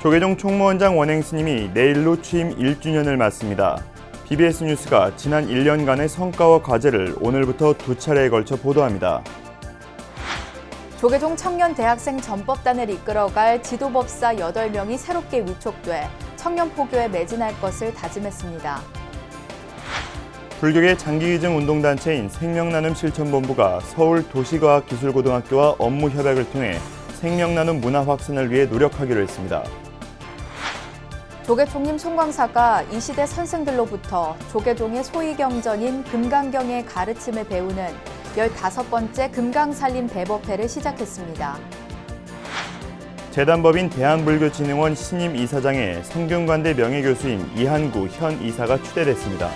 조계종 총무원장 원행 스님이 내일로 취임 1주년을 맞습니다. BBS 뉴스가 지난 1년간의 성과와 과제를 오늘부터 2차례에 걸쳐 보도합니다. 조계종 청년 대학생 전법단을 이끌어갈 지도법사 8명이 새롭게 위촉돼 청년 포교에 매진할 것을 다짐했습니다. 불교계 장기기증 운동단체인 생명나눔 실천본부가 서울 도시과학기술고등학교와 업무 협약을 통해 생명나눔 문화 확산을 위해 노력하기로 했습니다. 조계총림 송광사가 이 시대 선생들로부터 조계종의 소위경전인 금강경의 가르침을 배우는 15번째 금강살림 대법회를 시작했습니다. 재단법인 대한불교진흥원 신임 이사장에 성균관대 명예교수인 이한구 현 이사가 추대됐습니다.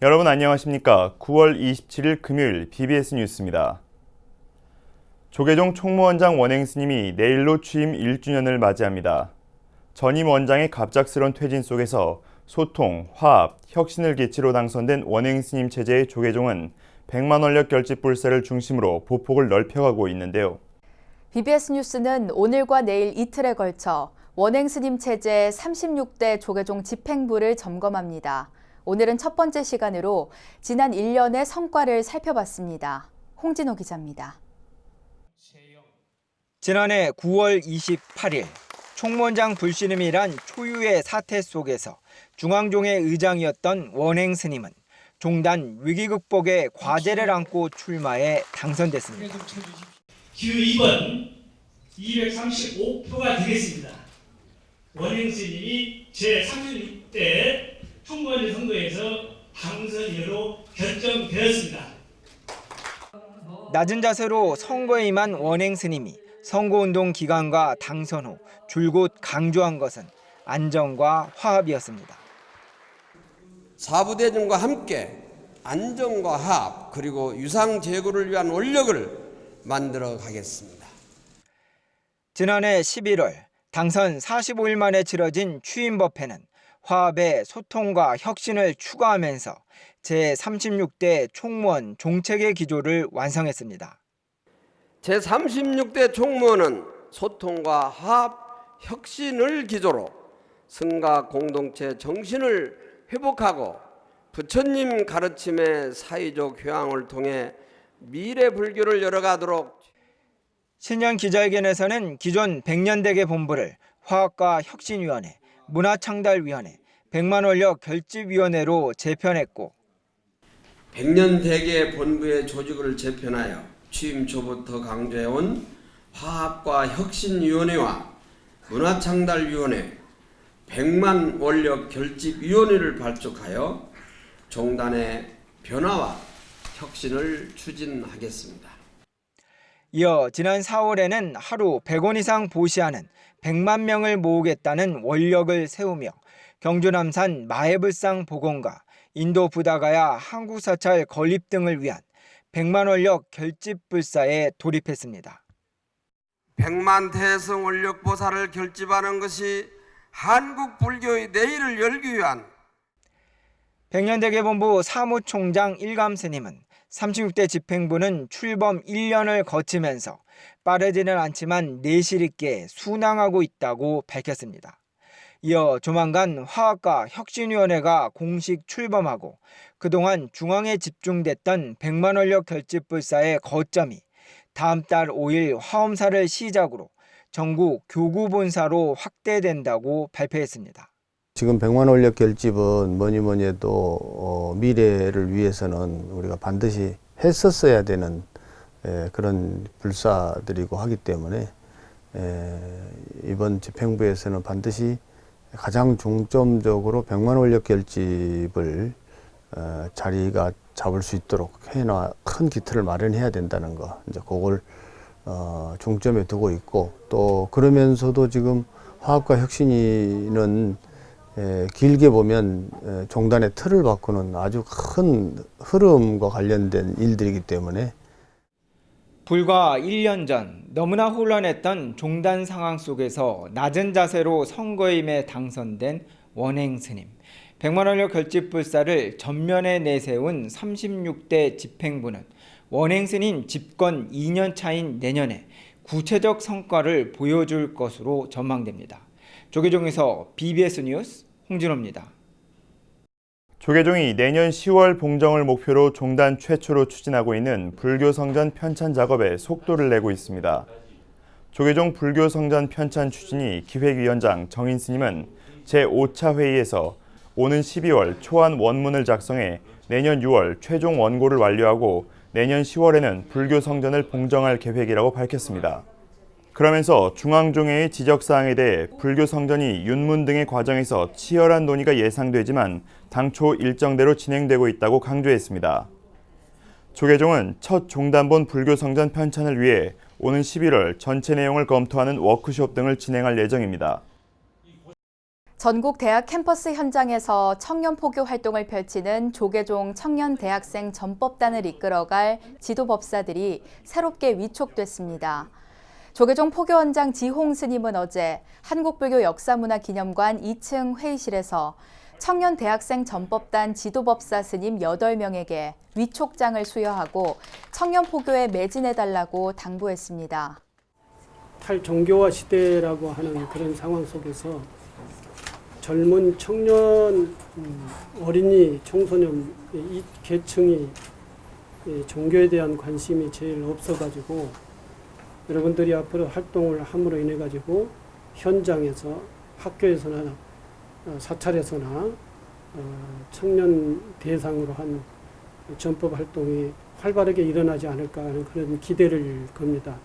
여러분 안녕하십니까? 9월 27일 금요일 BBS 뉴스입니다. 조계종 총무원장 원행 스님이 내일로 취임 1주년을 맞이합니다. 전임 원장의 갑작스런 퇴진 속에서 소통, 화합, 혁신을 기치로 당선된 원행 스님 체제의 조계종은 100만 원력 결집불사를 중심으로 보폭을 넓혀가고 있는데요. BBS 뉴스는 오늘과 내일 이틀에 걸쳐 원행 스님 체제 36대 조계종 집행부를 점검합니다. 오늘은 첫 번째 시간으로 지난 1년의 성과를 살펴봤습니다. 홍진호 기자입니다. 지난해 9월 28일 총무원장 불신임이란 초유의 사태 속에서 중앙종의 의장이었던 원행 스님은 종단 위기 극복의 과제를 안고 출마해 당선됐습니다. 기호 2번 235표가 되겠습니다. 원행 스님이 제36대 총무원장 선거에서 당선인으로 결정되었습니다. 낮은 자세로 선거에 임한 원행 스님이 선거운동 기간과 당선 후 줄곧 강조한 것은 안정과 화합이었습니다. 사부대전과 함께 안정과 화합 그리고 유상 제고를 위한 원력을 만들어 가겠습니다. 지난해 11월 당선 45일 만에 치러진 취임법회는 화합의 소통과 혁신을 추구하면서 제36대 총무원 종체계 기조를 완성했습니다. 제36대 총무원은 소통과 화합, 혁신을 기조로 성가 공동체 정신을 회복하고 부처님 가르침의 사회적 효양을 통해 미래 불교를 열어가도록. 신년 기자회견에서는 기존 백년대계 본부를 화합과 혁신위원회, 문화창달위원회, 100만 원력 결집위원회로 재편했고 백년대계 본부의 조직을 재편하여 취임 초부터 강조해온 화합과 혁신위원회와 문화창달위원회, 100만 원력 결집위원회를 발족하여 종단의 변화와 혁신을 추진하겠습니다. 이어 지난 4월에는 하루 100원 이상 보시하는 100만 명을 모으겠다는 원력을 세우며 경주 남산 마해불상 복원과 인도 부다가야 한국 사찰 건립 등을 위한 100만 원력 결집불사에 돌입했습니다. 100만 대성 원력 보살을 결집하는 것이 한국 불교의 내일을 열기 위한. 백년대계본부 사무총장 일감스님은 36대 집행부는 출범 1년을 거치면서 빠르지는 않지만 내실 있게 순항하고 있다고 밝혔습니다. 이어 조만간 화합과 혁신위원회가 공식 출범하고 그동안 중앙에 집중됐던 100만 원력 결집불사의 거점이 다음 달 5일 화엄사를 시작으로 전국 교구본사로 확대된다고 발표했습니다. 지금 100만 원력 결집은 뭐니 해도 미래를 위해서는 우리가 반드시 했었어야 되는 그런 불사들이고 하기 때문에 이번 집행부에서는 반드시 가장 중점적으로 100만 원력 결집을 자리가 잡을 수 있도록 큰 기틀을 마련해야 된다는 거, 이제 그걸 중점에 두고 있고, 또 그러면서도 지금 화합과 혁신위는 길게 보면 종단의 틀을 바꾸는 아주 큰 흐름과 관련된 일들이기 때문에 불과 1년 전 너무나 혼란했던 종단 상황 속에서 낮은 자세로 선거임에 당선된 원행 스님. 100만 원력 결집불사를 전면에 내세운 36대 집행부는 원행 스님 집권 2년 차인 내년에 구체적 성과를 보여줄 것으로 전망됩니다. 조계종에서 BBS 뉴스 홍진호입니다. 조계종이 내년 10월 봉정을 목표로 종단 최초로 추진하고 있는 불교성전 편찬 작업에 속도를 내고 있습니다. 조계종 불교성전 편찬 추진위 기획위원장 정인 스님은 제5차 회의에서 오는 12월 초안 원문을 작성해 내년 6월 최종 원고를 완료하고 내년 10월에는 불교성전을 봉정할 계획이라고 밝혔습니다. 그러면서 중앙종회의 지적사항에 대해 불교성전이 윤문 등의 과정에서 치열한 논의가 예상되지만 당초 일정대로 진행되고 있다고 강조했습니다. 조계종은 첫 종단본 불교성전 편찬을 위해 오는 11월 전체 내용을 검토하는 워크숍 등을 진행할 예정입니다. 전국 대학 캠퍼스 현장에서 청년 포교 활동을 펼치는 조계종 청년 대학생 전법단을 이끌어갈 지도법사들이 새롭게 위촉됐습니다. 조계종 포교원장 지홍 스님은 어제 한국불교 역사문화기념관 2층 회의실에서 청년 대학생 전법단 지도법사 스님 8명에게 위촉장을 수여하고 청년 포교에 매진해달라고 당부했습니다. 탈종교화 시대라고 하는 그런 상황 속에서 젊은 청년, 어린이, 청소년 이 계층이 종교에 대한 관심이 제일 없어가지고 여러분들이 앞으로 활동을 함으로 인해 가지고 현장에서 학교에서나 사찰에서나 청년 대상으로 한 전법 활동이 활발하게 일어나지 않을까 하는 그런 기대를 겁니다.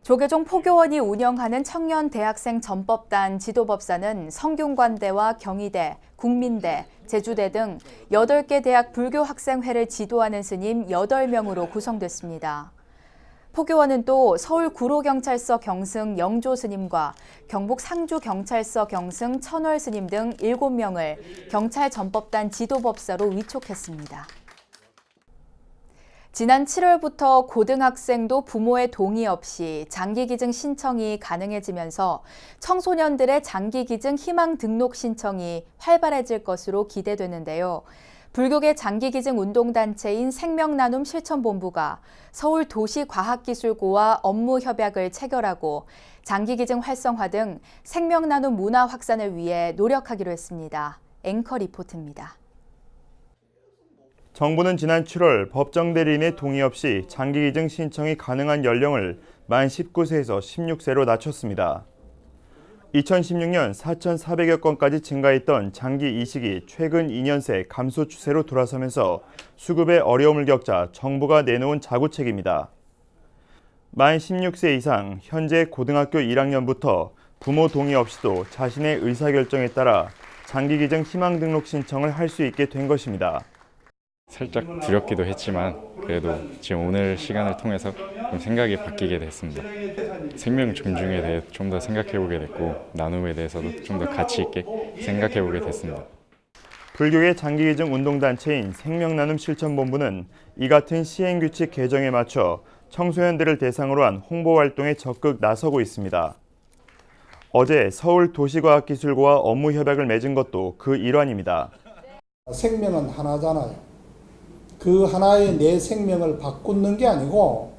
조계종 포교원이 운영하는 청년 대학생 전법단 지도법사는 성균관대와 경희대, 국민대, 제주대 등 8개 대학 불교학생회를 지도하는 스님 8명으로 구성됐습니다. 포교원은 또 서울 구로경찰서 경승 영조 스님과 경북 상주경찰서 경승 천월 스님 등 7명을 경찰 전법단 지도법사로 위촉했습니다. 지난 7월부터 고등학생도 부모의 동의 없이 장기기증 신청이 가능해지면서 청소년들의 장기기증 희망 등록 신청이 활발해질 것으로 기대되는데요. 불교계 장기기증 운동단체인 생명나눔 실천본부가 서울도시과학기술고와 업무 협약을 체결하고 장기기증 활성화 등 생명나눔 문화 확산을 위해 노력하기로 했습니다. 앵커 리포트입니다. 정부는 지난 7월 법정 대리인의 동의 없이 장기기증 신청이 가능한 연령을 만 19세에서 16세로 낮췄습니다. 2016년 4,400여 건까지 증가했던 장기 이식이 최근 2년 새 감소 추세로 돌아서면서 수급에 어려움을 겪자 정부가 내놓은 자구책입니다. 만 16세 이상 현재 고등학교 1학년부터 부모 동의 없이도 자신의 의사결정에 따라 장기기증 희망등록 신청을 할 수 있게 된 것입니다. 살짝 두렵기도 했지만 그래도 지금 오늘 시간을 통해서 좀 생각이 바뀌게 됐습니다. 생명 존중에 대해 좀 더 생각해보게 됐고 나눔에 대해서도 좀 더 가치 있게 생각해보게 됐습니다. 불교계 장기기증 운동단체인 생명나눔 실천본부는 이 같은 시행규칙 개정에 맞춰 청소년들을 대상으로 한 홍보활동에 적극 나서고 있습니다. 어제 서울도시과학기술고와 업무협약을 맺은 것도 그 일환입니다. 생명은 하나잖아요. 그 하나의 내 생명을 바꾸는 게 아니고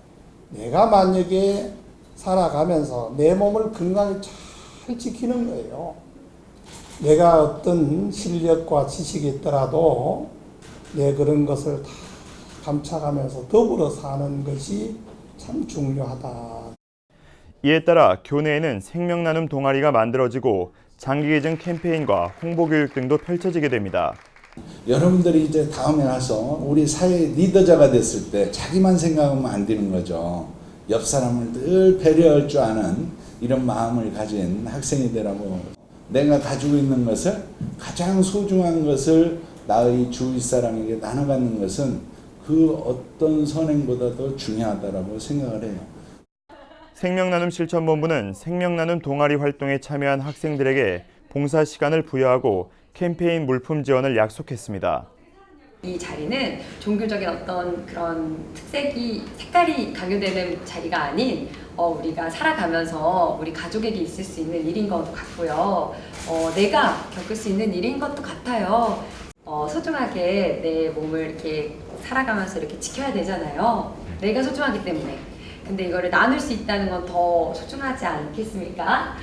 내가 만약에 살아가면서 내 몸을 건강히 잘 지키는 거예요. 내가 어떤 실력과 지식이 있더라도 내 그런 것을 다 감춰가면서 더불어 사는 것이 참 중요하다. 이에 따라 교내에는 생명나눔 동아리가 만들어지고 장기기증 캠페인과 홍보교육 등도 펼쳐지게 됩니다. 여러분들이 이제 다음에 와서 우리 사회 리더자가 됐을 때 자기만 생각하면 안 되는 거죠. 옆 사람을 늘 배려할 줄 아는 이런 마음을 가진 학생이 되라고 내가 가지고 있는 것을 가장 소중한 것을 나의 주위 사람에게 나눠 갖는 것은 그 어떤 선행보다도 중요하다고 생각을 해요. 생명나눔 실천본부는 생명나눔 동아리 활동에 참여한 학생들에게 봉사 시간을 부여하고 캠페인 물품 지원을 약속했습니다. 이 자리는 종교적인 어떤 그런 색깔이 강요되는 자리가 아닌 우리가 살아가면서 우리 가족에게 있을 수 있는 일인 것 같고요. 내가 겪을 수 있는 일인 것도 같아요. 소중하게 내 몸을 이렇게 살아가면서 이렇게 지켜야 되잖아요. 내가 소중하기 때문에. 근데 이거를 나눌 수 있다는 건 더 소중하지 않겠습니까?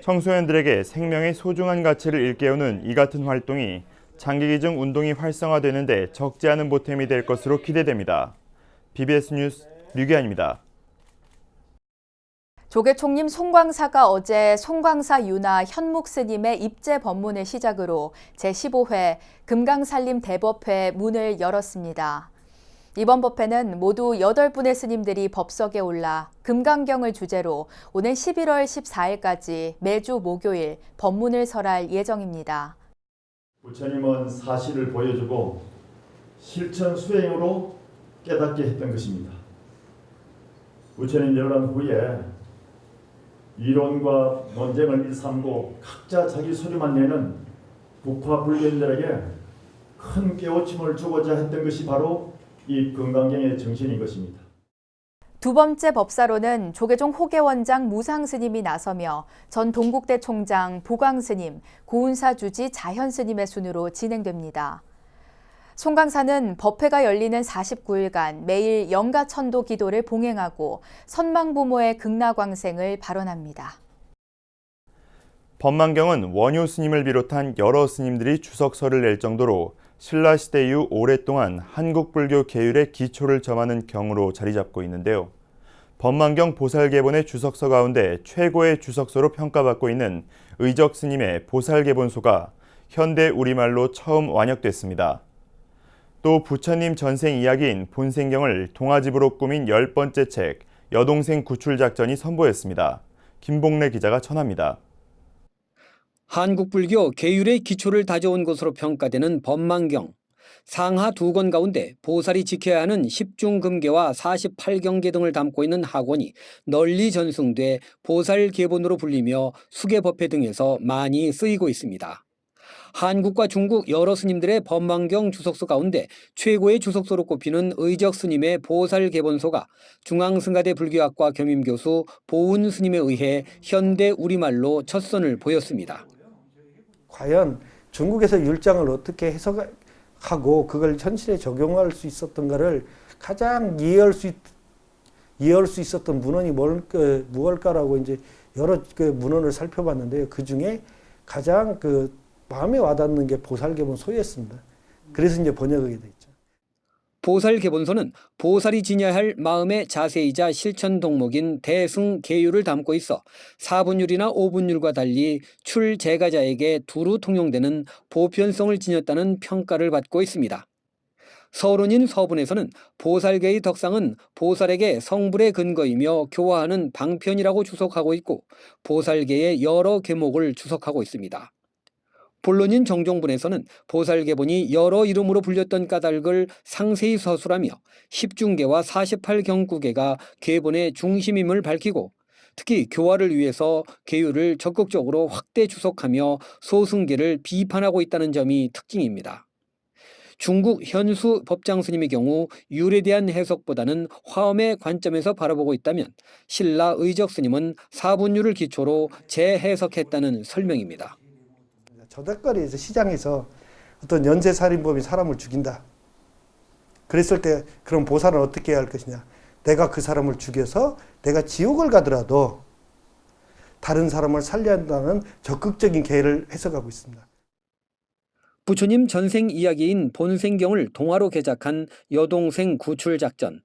청소년들에게 생명의 소중한 가치를 일깨우는 이 같은 활동이 장기 기증 운동이 활성화되는데 적지 않은 보탬이 될 것으로 기대됩니다. BBS 뉴스 류기환입니다. 조계총림 송광사가 어제 송광사 유나 현묵 스님의 입제 법문을 시작으로 제15회 금강산림 대법회 문을 열었습니다. 이번 법회는 모두 8분의 스님들이 법석에 올라 금강경을 주제로 오는 11월 14일까지 매주 목요일 법문을 설할 예정입니다. 부처님은 사실을 보여주고 실천 수행으로 깨닫게 했던 것입니다. 부처님 열한 후에 이론과 논쟁을 일삼고 각자 자기 소리만 내는 북파 불교인들에게 큰 깨우침을 주고자 했던 것이 바로 이 금강경의 정신인 것입니다. 두 번째 법사로는 조계종 호계원장 무상스님이 나서며 전 동국대 총장 보광스님, 고운사 주지 자현스님의 순으로 진행됩니다. 송광사는 법회가 열리는 49일간 매일 영가천도 기도를 봉행하고 선망부모의 극락광생을 발언합니다. 법망경은 원효 스님을 비롯한 여러 스님들이 주석서를 낼 정도로 신라시대 이후 오랫동안 한국불교 계율의 기초를 점하는 경으로 자리 잡고 있는데요. 법망경 보살계본의 주석서 가운데 최고의 주석서로 평가받고 있는 의적 스님의 보살계본소가 현대 우리말로 처음 완역됐습니다. 또 부처님 전생 이야기인 본생경을 동화집으로 꾸민 10번째 책 여동생 구출작전이 선보였습니다. 김봉래 기자가 전합니다. 한국불교 계율의 기초를 다져온 것으로 평가되는 법망경. 상하 2권 가운데 보살이 지켜야 하는 10중금계와 48경계 등을 담고 있는 학원이 널리 전승돼 보살계본으로 불리며 수계법회 등에서 많이 쓰이고 있습니다. 한국과 중국 여러 스님들의 법망경 주석서 가운데 최고의 주석서로 꼽히는 의적 스님의 보살계본소가 중앙승가대 불교학과 겸임교수 보운 스님에 의해 현대 우리말로 첫 선을 보였습니다. 과연 중국에서 율장을 어떻게 해석하고 그걸 현실에 적용할 수 있었던가를 가장 이해할 수 있었던 문헌이 무엇일까라고 이제 여러 문헌을 살펴봤는데요. 그 중에 가장 마음에 와닿는 게 보살계본소였습니다. 그래서 이제 번역하게 됐죠. 보살계본소는 보살이 지녀야 할 마음의 자세이자 실천 덕목인 대승계율을 담고 있어 4분율이나 5분율과 달리 출제가자에게 두루 통용되는 보편성을 지녔다는 평가를 받고 있습니다. 서론인 서분에서는 보살계의 덕상은 보살에게 성불의 근거이며 교화하는 방편이라고 주석하고 있고 보살계의 여러 계목을 주석하고 있습니다. 본론인 정종분에서는 보살계본이 여러 이름으로 불렸던 까닭을 상세히 서술하며 10중계와 48경구계가 계본의 중심임을 밝히고 특히 교화를 위해서 계율을 적극적으로 확대 주석하며 소승계를 비판하고 있다는 점이 특징입니다. 중국 현수 법장스님의 경우 율에 대한 해석보다는 화엄의 관점에서 바라보고 있다면 신라 의적 스님은 4분율을 기초로 재해석했다는 설명입니다. 저작거리에서 시장에서 어떤 연쇄살인범이 사람을 죽인다. 그랬을 때 그럼 보살은 어떻게 해야 할 것이냐. 내가 그 사람을 죽여서 내가 지옥을 가더라도 다른 사람을 살려야 한다는 적극적인 계획을 해석하고 있습니다. 부처님 전생 이야기인 본생경을 동화로 개작한 여동생 구출작전.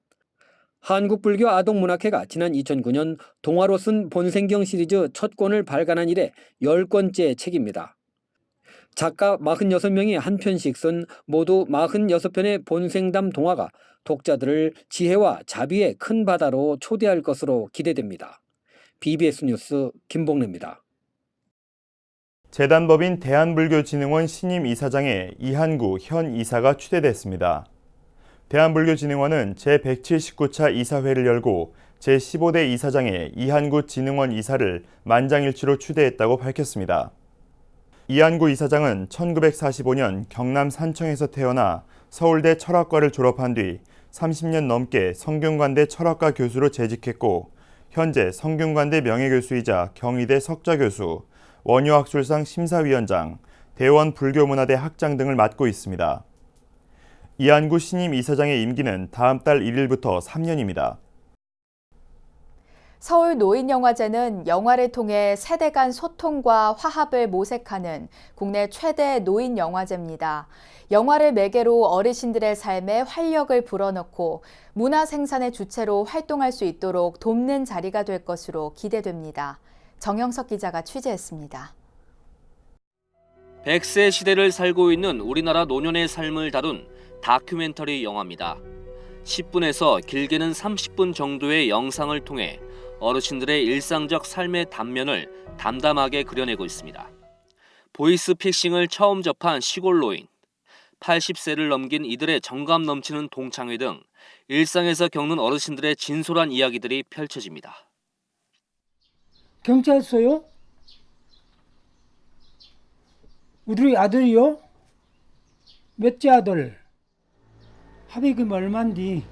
한국불교 아동문학회가 지난 2009년 동화로 쓴 본생경 시리즈 첫 권을 발간한 이래 10권째 책입니다. 작가 46명이 한 편씩 쓴 모두 46편의 본생담 동화가 독자들을 지혜와 자비의 큰 바다로 초대할 것으로 기대됩니다. BBS 뉴스 김봉래입니다. 재단법인 대한불교진흥원 신임 이사장에 이한구 현 이사가 추대됐습니다. 대한불교진흥원은 제179차 이사회를 열고 제15대 이사장에 이한구 진흥원 이사를 만장일치로 추대했다고 밝혔습니다. 이한구 이사장은 1945년 경남 산청에서 태어나 서울대 철학과를 졸업한 뒤 30년 넘게 성균관대 철학과 교수로 재직했고 현재 성균관대 명예교수이자 경희대 석좌교수, 원효학술상 심사위원장, 대원 불교문화대 학장 등을 맡고 있습니다. 이한구 신임 이사장의 임기는 다음 달 1일부터 3년입니다. 서울 노인영화제는 영화를 통해 세대 간 소통과 화합을 모색하는 국내 최대 노인영화제입니다. 영화를 매개로 어르신들의 삶에 활력을 불어넣고 문화 생산의 주체로 활동할 수 있도록 돕는 자리가 될 것으로 기대됩니다. 정영석 기자가 취재했습니다. 100세 시대를 살고 있는 우리나라 노년의 삶을 다룬 다큐멘터리 영화입니다. 10분에서 길게는 30분 정도의 영상을 통해 어르신들의 일상적 삶의 단면을 담담하게 그려내고 있습니다. 보이스 피싱을 처음 접한 시골 노인, 80세를 넘긴 이들의 정감 넘치는 동창회 등 일상에서 겪는 어르신들의 진솔한 이야기들이 펼쳐집니다. 경찰서요? 우리 아들이요? 몇째 아들? 합의금 얼만디?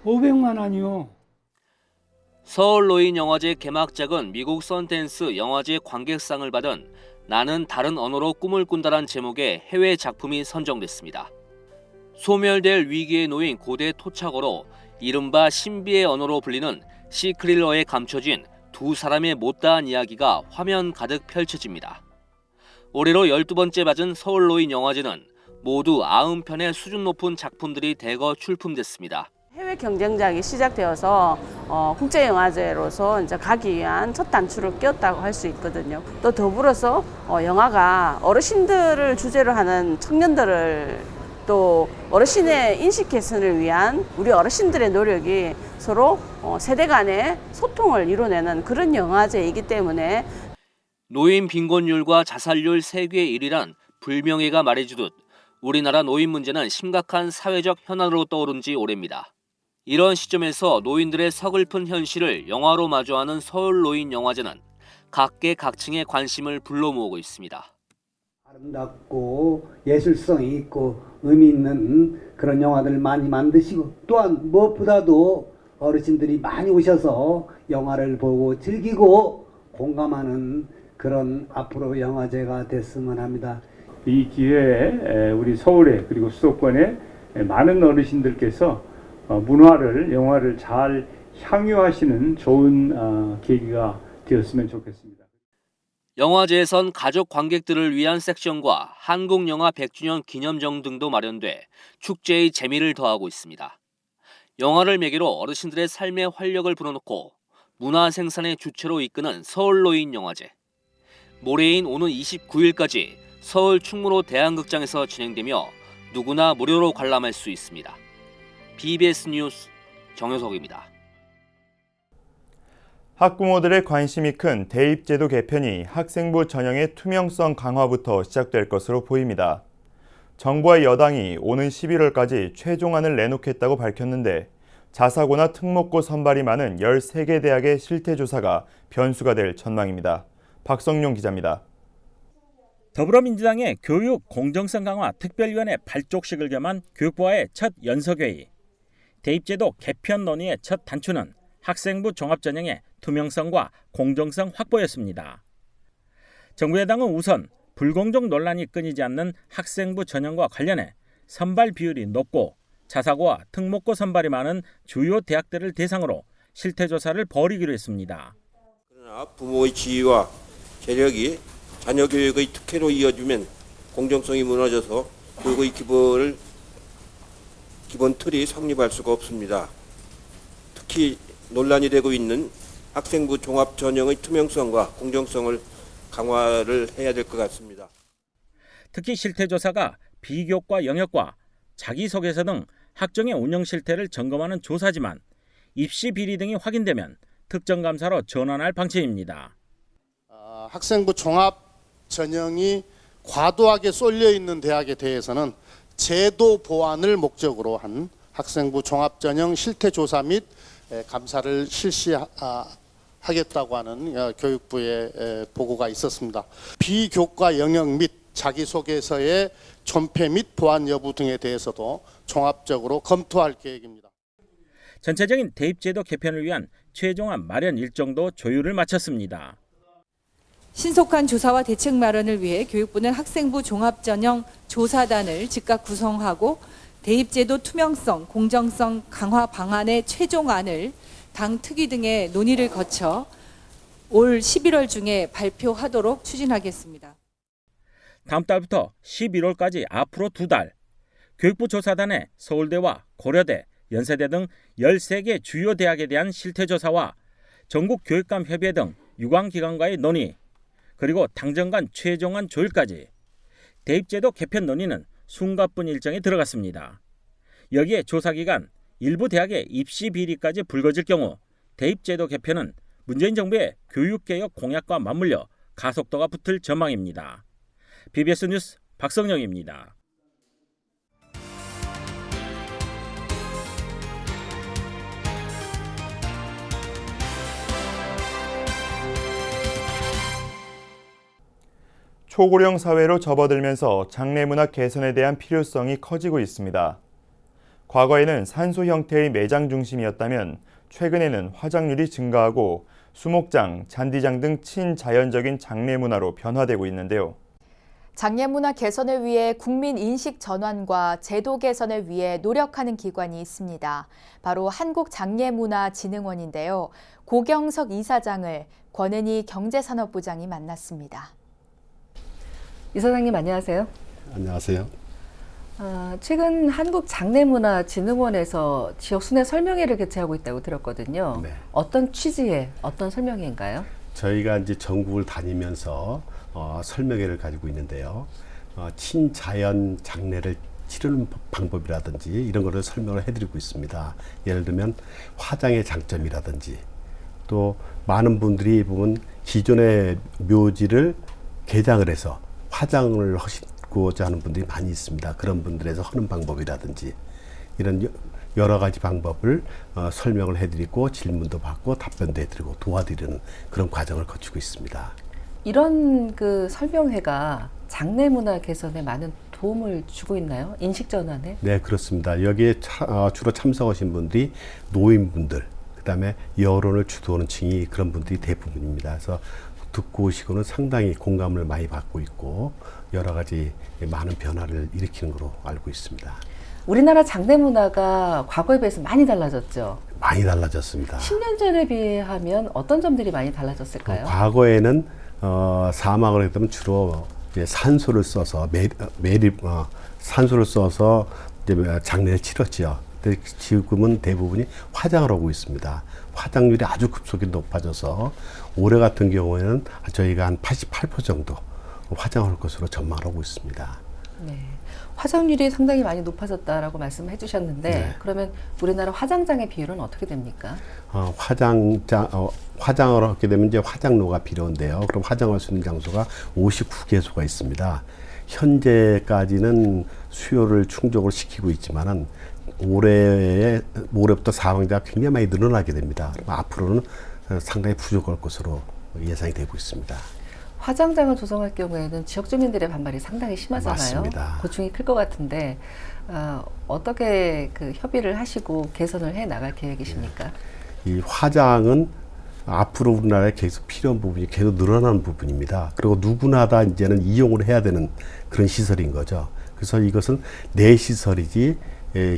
500만 원이요. 서울 노인 영화제 개막작은 미국 선댄스 영화제 관객상을 받은 나는 다른 언어로 꿈을 꾼다란 제목의 해외 작품이 선정됐습니다. 소멸될 위기에 놓인 고대 토착어로 이른바 신비의 언어로 불리는 시크릴러에 감춰진 두 사람의 못다한 이야기가 화면 가득 펼쳐집니다. 올해로 12번째 맞은 서울 노인 영화제는 모두 90편의 수준 높은 작품들이 대거 출품됐습니다. 해외 경쟁작이 시작되어서 국제영화제로서 이제 가기 위한 첫 단추를 꼈다고 할 수 있거든요. 또 더불어서 영화가 어르신들을 주제로 하는 청년들을 또 어르신의 인식 개선을 위한 우리 어르신들의 노력이 서로 세대 간의 소통을 이뤄내는 그런 영화제이기 때문에 노인 빈곤율과 자살률 세계 1위란 불명예가 말해주듯 우리나라 노인 문제는 심각한 사회적 현안으로 떠오른 지 오래입니다. 이런 시점에서 노인들의 서글픈 현실을 영화로 마주하는 서울 노인 영화제는 각계각층의 관심을 불러 모으고 있습니다. 아름답고 예술성이 있고 의미 있는 그런 영화들을 많이 만드시고 또한 무엇보다도 어르신들이 많이 오셔서 영화를 보고 즐기고 공감하는 그런 앞으로 영화제가 됐으면 합니다. 이 기회에 우리 서울에 그리고 수도권에 많은 어르신들께서 문화를, 영화를 잘 향유하시는 좋은 계기가 되었으면 좋겠습니다. 영화제에선 가족 관객들을 위한 섹션과 한국영화 100주년 기념정 등도 마련돼 축제의 재미를 더하고 있습니다. 영화를 매개로 어르신들의 삶에 활력을 불어넣고 문화 생산의 주체로 이끄는 서울 노인 영화제. 모레인 오는 29일까지 서울 충무로 대한극장에서 진행되며 누구나 무료로 관람할 수 있습니다. BBS 뉴스 정효석입니다. 학부모들의 관심이 큰 대입제도 개편이 학생부 전형의 투명성 강화부터 시작될 것으로 보입니다. 정부와 여당이 오는 11월까지 최종안을 내놓겠다고 밝혔는데 자사고나 특목고 선발이 많은 13개 대학의 실태조사가 변수가 될 전망입니다. 박성용 기자입니다. 더불어민주당의 교육 공정성 강화 특별위원회 발족식을 겸한 교육부와의 첫 연석회의. 대입제도 개편 논의의 첫 단추는 학생부 종합전형의 투명성과 공정성 확보였습니다. 정부 여당은 우선 불공정 논란이 끊이지 않는 학생부 전형과 관련해 선발 비율이 높고 자사고와 특목고 선발이 많은 주요 대학들을 대상으로 실태조사를 벌이기로 했습니다. 그러나 부모의 지위와 재력이 자녀 교육의 특혜로 이어지면 공정성이 무너져서 교육의 기본 틀이 성립할 수가 없습니다. 특히 논란이 되고 있는 학생부 종합 전형의 투명성과 공정성을 강화를 해야 될 것 같습니다. 특히 실태조사가 비교과 영역과 자기소개서 등 학종의 운영 실태를 점검하는 조사지만 입시 비리 등이 확인되면 특정감사로 전환할 방침입니다. 학생부 종합 전형이 과도하게 쏠려 있는 대학에 대해서는 제도 보완을 목적으로 한 학생부 종합 전형 실태 조사 및 감사를 실시하겠다고 하는 교육부의 보고가 있었습니다. 비교과 영역 및 자기소개서의 존폐 및 보완 여부 등에 대해서도 종합적으로 검토할 계획입니다. 전체적인 대입제도 개편을 위한 최종안 마련 일정도 조율을 마쳤습니다. 신속한 조사와 대책 마련을 위해 교육부는 학생부 종합전형 조사단을 즉각 구성하고 대입제도 투명성, 공정성 강화 방안의 최종안을 당 특위 등의 논의를 거쳐 올 11월 중에 발표하도록 추진하겠습니다. 다음 달부터 11월까지 앞으로 2달 교육부 조사단의 서울대와 고려대, 연세대 등 13개 주요 대학에 대한 실태조사와 전국교육감협의회 등 유관기관과의 논의, 그리고 당정 간 최종안 조율까지 대입제도 개편 논의는 숨가쁜 일정에 들어갔습니다. 여기에 조사기간 일부 대학의 입시 비리까지 불거질 경우 대입제도 개편은 문재인 정부의 교육개혁 공약과 맞물려 가속도가 붙을 전망입니다. BBS 뉴스 박성영입니다. 초고령 사회로 접어들면서 장례문화 개선에 대한 필요성이 커지고 있습니다. 과거에는 산소 형태의 매장 중심이었다면 최근에는 화장률이 증가하고 수목장, 잔디장 등 친자연적인 장례문화로 변화되고 있는데요. 장례문화 개선을 위해 국민 인식 전환과 제도 개선을 위해 노력하는 기관이 있습니다. 바로 한국장례문화진흥원인데요. 고경석 이사장을 권은희 경제산업부장이 만났습니다. 이사장님 안녕하세요. 안녕하세요. 최근 한국장례문화진흥원에서 지역 순회 설명회를 개최하고 있다고 들었거든요. 네. 어떤 취지의 어떤 설명회인가요? 저희가 이제 전국을 다니면서 설명회를 가지고 있는데요. 친자연 장례를 치르는 방법이라든지 이런 거를 설명을 해드리고 있습니다. 예를 들면 화장의 장점이라든지 또 많은 분들이 보면 기존의 묘지를 개장을 해서 화장을 하시고자 하는 분들이 많이 있습니다. 그런 분들에서 하는 방법이라든지 이런 여러 가지 방법을 설명을 해드리고 질문도 받고 답변도 해드리고 도와드리는 그런 과정을 거치고 있습니다. 이런 그 설명회가 장례문화 개선에 많은 도움을 주고 있나요? 인식 전환에? 네, 그렇습니다. 여기에 주로 참석하신 분들이 노인분들, 그다음에 여론을 주도하는 층이 그런 분들이 대부분입니다. 그래서 듣고 오시고는 상당히 공감을 많이 받고 있고 여러 가지 많은 변화를 일으키는 것으로 알고 있습니다. 우리나라 장례 문화가 과거에 비해서 많이 달라졌죠? 많이 달라졌습니다. 10년 전에 비하면 어떤 점들이 많이 달라졌을까요? 과거에는 사막을 했다면 주로 이제 산소를 써서 산소를 써서 이제 장례를 치렀죠. 근데 지금은 대부분이 화장을 하고 있습니다. 화장률이 아주 급속히 높아져서 올해 같은 경우에는 저희가 한 88% 정도 화장할 것으로 전망하고 있습니다. 네, 화장률이 상당히 많이 높아졌다라고 말씀해 주셨는데 네. 그러면 우리나라 화장장의 비율은 어떻게 됩니까? 화장을 하게 되면 이제 화장로가 필요한데요. 그럼 화장할 수 있는 장소가 59개소가 있습니다. 현재까지는 수요를 충족을 시키고 있지만은 올해부터 사망자가 굉장히 많이 늘어나게 됩니다. 그럼 앞으로는 상당히 부족할 것으로 예상이 되고 있습니다. 화장장을 조성할 경우에는 지역 주민들의 반발이 상당히 심하잖아요. 맞습니다. 고충이 클 것 같은데 어떻게 그 협의를 하시고 개선을 해 나갈 계획이십니까? 이 화장은 앞으로 우리나라에 계속 필요한 부분이 계속 늘어나는 부분입니다. 그리고 누구나 다 이제는 이용을 해야 되는 그런 시설인 거죠. 그래서 이것은 내 시설이지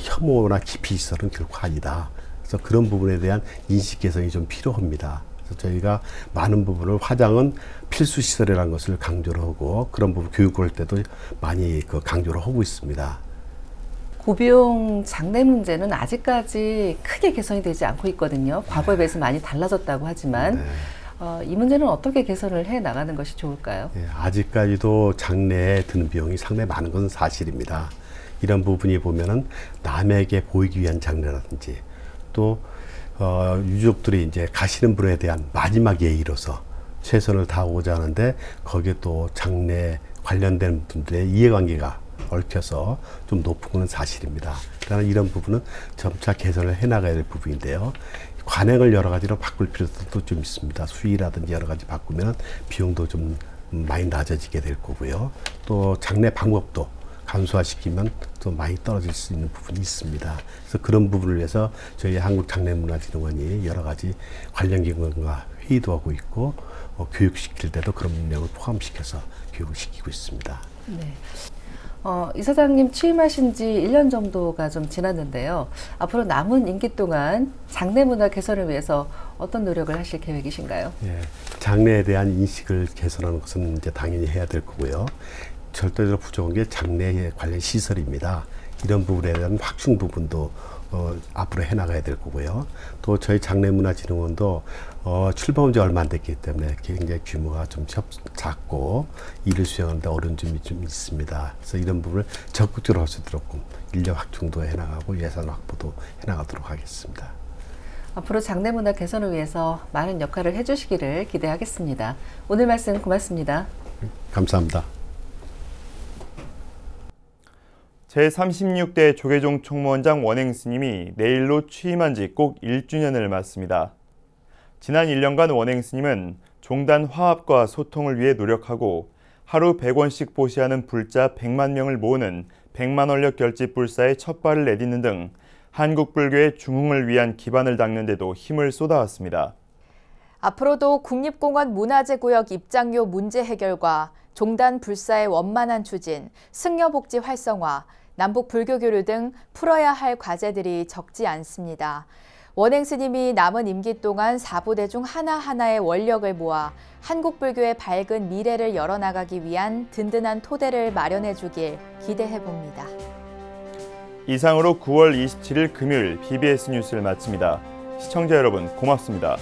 혐오나 기피 시설은 결코 아니다. 그래서 그런 부분에 대한 인식 개선이 좀 필요합니다. 그래서 저희가 많은 부분을 화장은 필수 시설이라는 것을 강조를 하고 그런 부분 교육할 때도 많이 강조를 하고 있습니다. 고비용 장례 문제는 아직까지 크게 개선이 되지 않고 있거든요. 과거에 비해서 많이 달라졌다고 하지만 이 문제는 어떻게 개선을 해 나가는 것이 좋을까요? 네, 아직까지도 장례에 드는 비용이 상당히 많은 것은 사실입니다. 이런 부분이 보면은 남에게 보이기 위한 장례라든지 또 유족들이 이제 가시는 분에 대한 마지막 예의로서 최선을 다하고자 하는데 거기에 또 장례 관련된 분들의 이해관계가 얽혀서 좀 높은 건 사실입니다. 그러나 이런 부분은 점차 개선을 해나가야 될 부분인데요. 관행을 여러 가지로 바꿀 필요도 좀 있습니다. 수위라든지 여러 가지 바꾸면 비용도 좀 많이 낮아지게 될 거고요. 또 장례 방법도 간소화시키면 또 많이 떨어질 수 있는 부분이 있습니다. 그래서 그런 부분을 위해서 저희 한국장례문화진흥원이 여러 가지 관련 기관과 회의도 하고 있고 교육시킬 때도 그런 능력을 포함시켜서 교육을 시키고 있습니다. 네. 이사장님 취임하신 지 1년 정도가 좀 지났는데요. 앞으로 남은 임기 동안 장례 문화 개선을 위해서 어떤 노력을 하실 계획이신가요? 예, 장례에 대한 인식을 개선하는 것은 이제 당연히 해야 될 거고요. 절대적으로 부족한 게 장례 관련 시설입니다. 이런 부분에 대한 확충 부분도 앞으로 해나가야 될 거고요. 또 저희 장례문화진흥원도 출범한 지 얼마 안 됐기 때문에 굉장히 규모가 좀 작고 일을 수행하는데 어려운 점이 좀 있습니다. 그래서 이런 부분을 적극적으로 할 수 있도록 인력 확충도 해나가고 예산 확보도 해나가도록 하겠습니다. 앞으로 장례 문화 개선을 위해서 많은 역할을 해주시기를 기대하겠습니다. 오늘 말씀 고맙습니다. 감사합니다. 제36대 조계종 총무원장 원행 스님이 내일로 취임한 지 꼭 1주년을 맞습니다. 지난 1년간 원행 스님은 종단 화합과 소통을 위해 노력하고 하루 100원씩 보시하는 불자 100만 명을 모으는 100만 원력 결집 불사에 첫 발을 내딛는 등 한국 불교의 중흥을 위한 기반을 닦는 데도 힘을 쏟아왔습니다. 앞으로도 국립공원 문화재구역 입장료 문제 해결과 종단 불사의 원만한 추진, 승려복지 활성화, 남북 불교 교류 등 풀어야 할 과제들이 적지 않습니다. 원행 스님이 남은 임기 동안 4부대 중 하나하나의 원력을 모아 한국 불교의 밝은 미래를 열어나가기 위한 든든한 토대를 마련해 주길 기대해 봅니다. 이상으로 9월 27일 금요일 BBS 뉴스를 마칩니다. 시청자 여러분 고맙습니다.